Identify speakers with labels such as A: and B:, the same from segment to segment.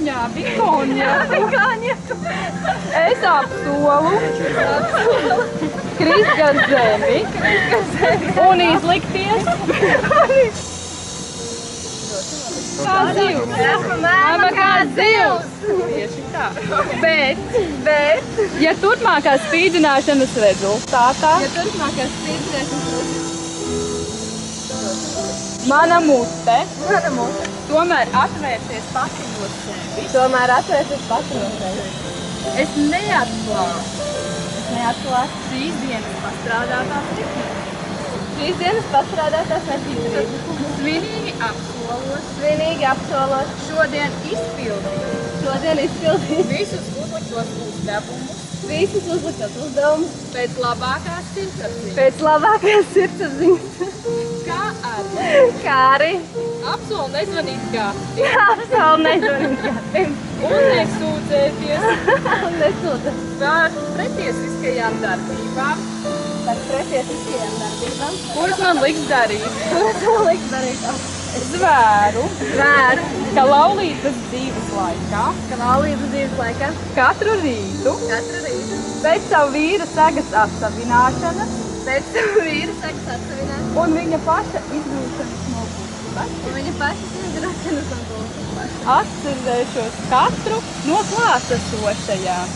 A: Jā, Bikoņa. Es apsolu krist gar zemi un izlikties kā zivs. Mama kā zivs. Tieši tā. Bet, ja turpmākās spīdzināšanas rezultātā, mana mute tomēr atvērsies pati no sevis. Es neatklāšu 3 dienas pastrādātās netīrības. Svinīgi apsolos šodien izpildīt visus uzliktos uzdevumus pēc labākās sirdsapziņas. Kā arī apsolu nezvanīt gatiem un nesūdzēties par pretiesiskajām darbībām, kuras man liks darīt. Zvēru, ka laulības dzīves laikā katru rītu pēc savu vīra sagas atsavināšanas un viņa paša izgrūšanas no gultas atcerēšos katru no klātesošajām,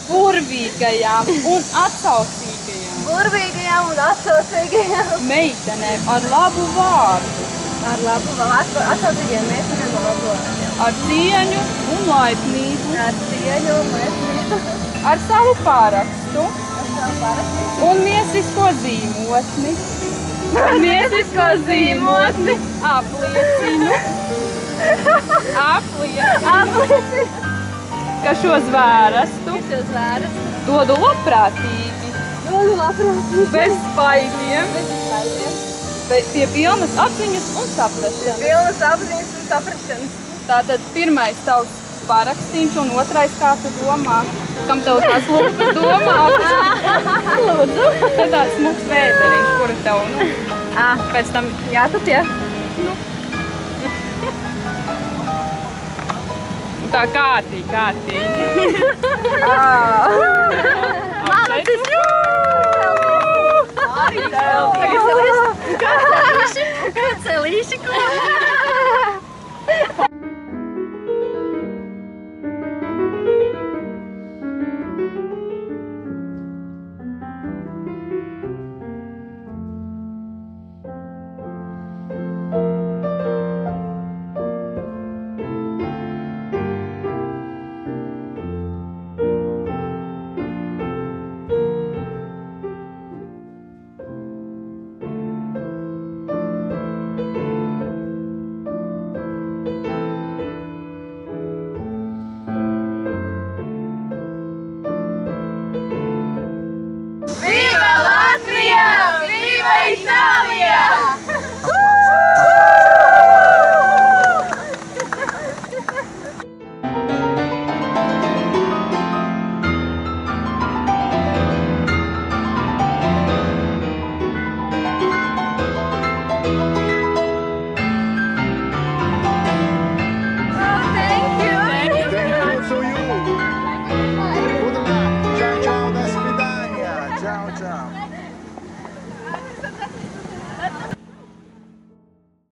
A: burvīgajām un atsaucīgajām meitenēm ar labu vārdu, ar cieņu un laipnību, ar savu pārakstu un miesisko zīmotni apliecinu, ka šo zvērestu dodu labprātīgi, bez spaigiem, pie pilnas apziņas un saprašanas. Tātad pirmais tavs parakstīns un otrais, kā tu domā? Kam tev tās lūpas domā? Lūdzu. Te tāds smuks vēderiņš, kura tev, pēc tam jātat, ja? Tā kārtīgi. Malacis! Celīši, ko?
B: Ciao.